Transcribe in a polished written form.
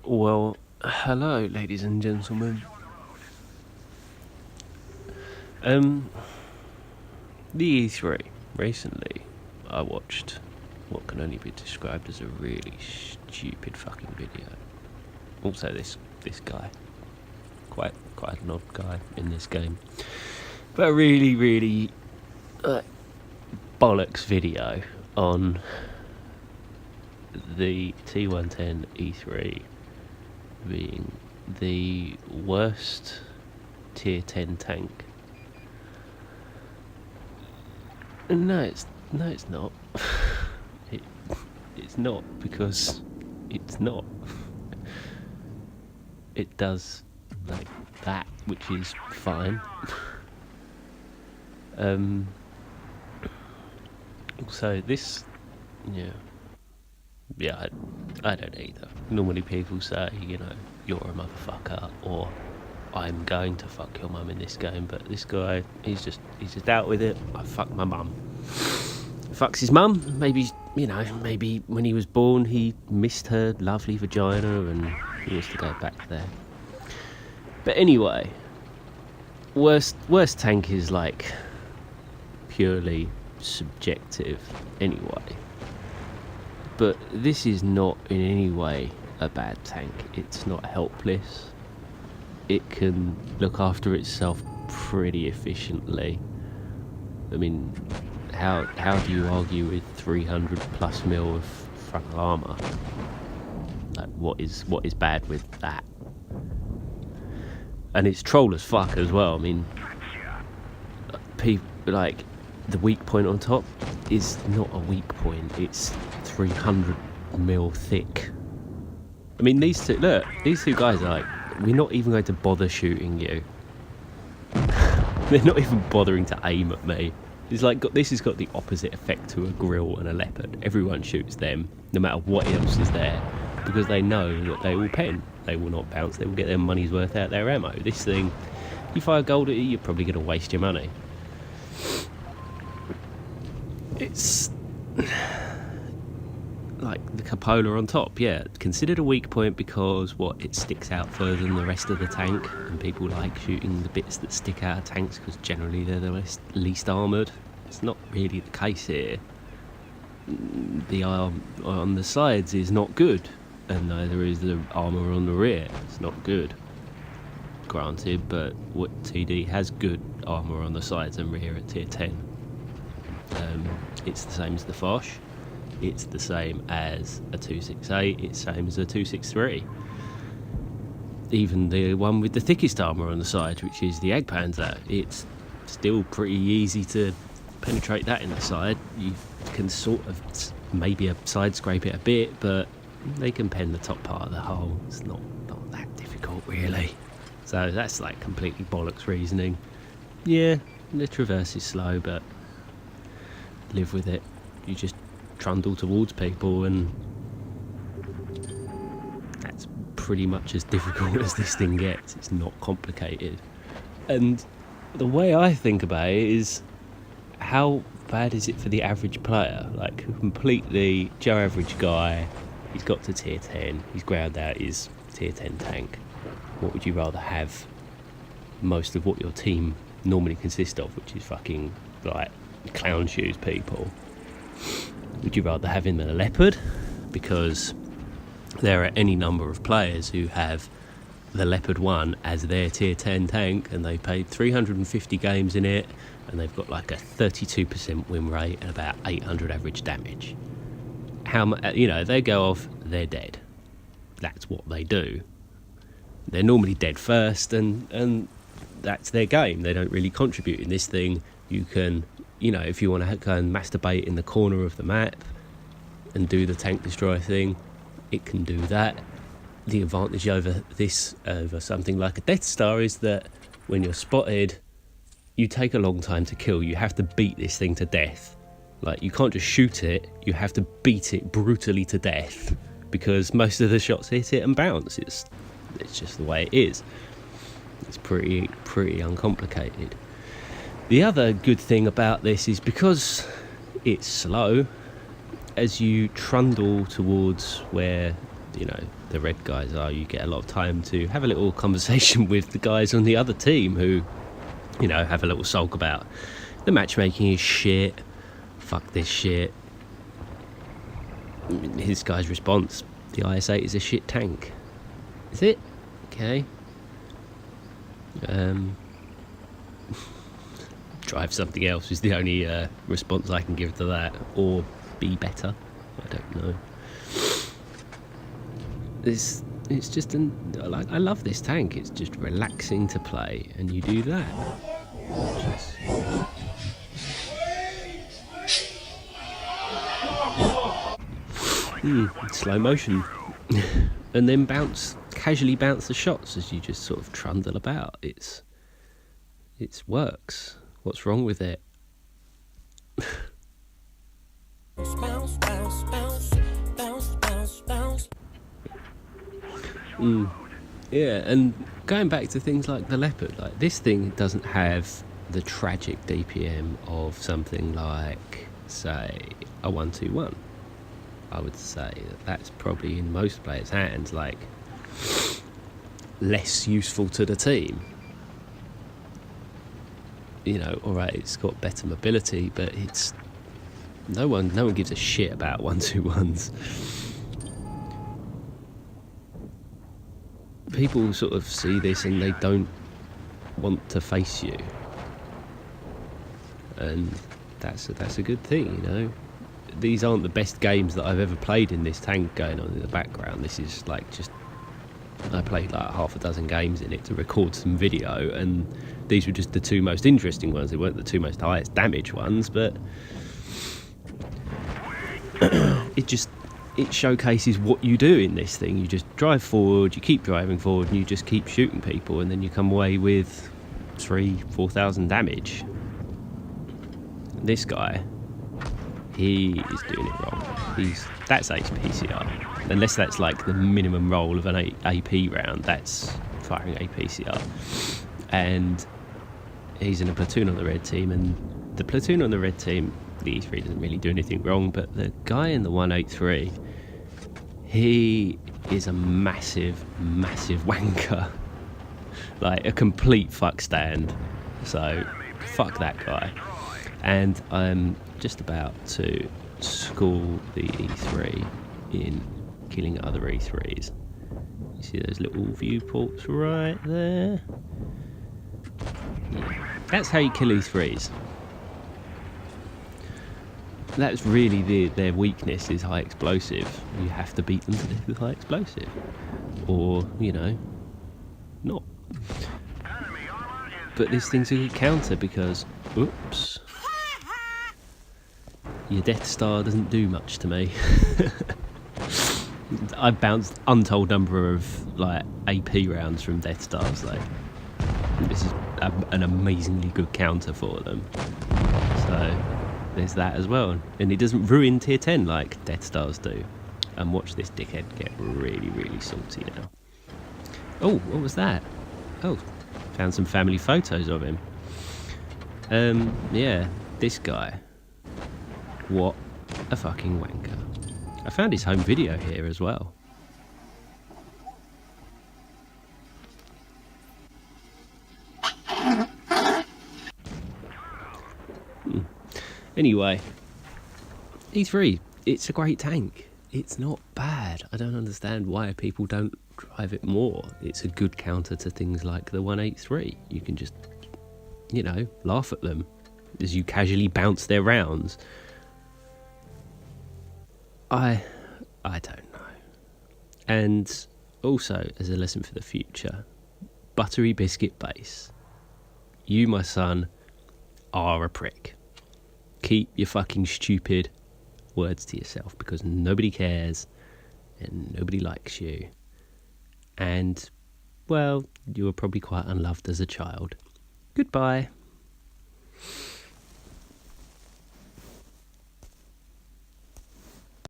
Well, hello, ladies and gentlemen. Um, the E3 recently, I watched what can only be described as a really stupid fucking video. Also, this guy, quite an odd guy in this game, but a really bollocks video on the T110e3 being the worst tier 10 tank. No, it's not. It's not, because it's not. It does like that, which is fine. So this, yeah, I don't either. Normally people say, you're a motherfucker, or I'm going to fuck your mum in this game, but this guy, he's just out with it. I fucked my mum. Fucks his mum. Maybe when he was born he missed her lovely vagina and he wants to go back there. But anyway, worst tank is like purely subjective anyway. But this is not in any way a bad tank. It's not helpless. It can look after itself pretty efficiently. I mean, how do you argue with 300 plus mil of frontal armour? Like, what is bad with that? And it's troll as fuck as well. I mean, people like the weak point on top is not a weak point. It's 300 mil thick. I mean, these two guys are like, we're not even going to bother shooting you. They're not even bothering to aim at me. It's like this has got the opposite effect to a grill and a leopard. Everyone shoots them, no matter what else is there, because they know that they will pen. They will not bounce. They will get their money's worth out their ammo. This thing, you fire gold at it, you're probably going to waste your money. It's like the cupola on top, yeah, considered a weak point because it sticks out further than the rest of the tank, and people like shooting the bits that stick out of tanks because generally they're the least armoured. It's not really the case here. The arm on the sides is not good, and neither is the armour on the rear. It's not good, granted, but what TD has good armour on the sides and rear at tier 10. It's the same as the Foch. It's the same as a 268, it's the same as a 263. Even the one with the thickest armour on the side, which is the Panzer, it's still pretty easy to penetrate that in the side. You can sort of maybe side scrape it a bit, but they can pen the top part of the hull. It's not that difficult, really. So that's like completely bollocks reasoning. Yeah, the traverse is slow, but live with it. You just trundle towards people, and that's pretty much as difficult as this thing gets. It's not complicated. And the way I think about it is, how bad is it for the average player? Like, completely Joe average guy, he's got to tier 10, he's ground out his tier 10 tank. What would you rather have? Most of what your team normally consists of, which is fucking like clown shoes people. Would you rather have him than a leopard? Because there are any number of players who have the Leopard 1 as their tier 10 tank, and they played 350 games in it, and they've got like a 32% win rate and about 800 average damage. They go off, they're dead. That's what they do. They're normally dead first, and that's their game. They don't really contribute in this thing. You can, if you want to go and masturbate in the corner of the map and do the tank destroyer thing, it can do that. The advantage over something like a Death Star is that when you're spotted, you take a long time to kill. You have to beat this thing to death. Like, you can't just shoot it, you have to beat it brutally to death, because most of the shots hit it and bounce. It's just the way it is. It's pretty uncomplicated. The other good thing about this is, because it's slow, as you trundle towards where you know, the red guys are, you get a lot of time to have a little conversation with the guys on the other team who, you know, have a little sulk about the matchmaking is shit, fuck this shit. His guy's response, the IS-8 is a shit tank. Is it? Okay. Drive something else is the only response I can give to that, or be better. I don't know. It's just I love this tank. It's just relaxing to play, and you do that. Slow motion, and then casually bounce the shots as you just sort of trundle about. It works. What's wrong with it? Bounce, bounce, bounce, bounce, bounce, bounce. Yeah, and going back to things like the Leopard, like this thing doesn't have the tragic DPM of something like, say, a 121. I would say that's probably in most players' hands, like, less useful to the team. You know, alright, it's got better mobility, but it's no one gives a shit about 121s. People sort of see this and they don't want to face you, and that's a good thing, you know. These aren't the best games that I've ever played in this tank going on in the background. This is like just, I played like half a dozen games in it to record some video, and these were just the two most interesting ones. They weren't the two most highest damage ones, but it showcases what you do in this thing. You just drive forward, you keep driving forward, and you just keep shooting people, and then you come away with 3,000-4,000 damage. This guy, he is doing it wrong. That's HPCR. Unless that's like the minimum roll of an AP round, that's firing APCR. And he's in a platoon on the red team, and the platoon on the red team, the E3 doesn't really do anything wrong, but the guy in the 183, he is a massive, massive wanker. Like a complete fuck stand. So fuck that guy. And I'm just about to school the E3 in killing other E3s. You see those little viewports right there? Yeah. That's how you kill E3s. That's really their weakness, is high explosive. You have to beat them to death with high explosive. Or, you know, not. But this thing's a good counter because, oops, your Death Star doesn't do much to me. I've bounced untold number of like AP rounds from Death Stars. Like, this is an amazingly good counter for them. So there's that as well, and it doesn't ruin tier 10 like Death Stars do. And watch this dickhead get really, really salty now. Oh, what was that? Oh, found some family photos of him. Yeah, this guy. What a fucking wanker. I found his home video here as well. Anyway, E3, it's a great tank. It's not bad. I don't understand why people don't drive it more. It's a good counter to things like the 183. You can just, you know, laugh at them as you casually bounce their rounds. I don't know. And also, as a lesson for the future, buttery biscuit base. You, my son, are a prick. Keep your fucking stupid words to yourself, because nobody cares and nobody likes you. And, well, you were probably quite unloved as a child. Goodbye.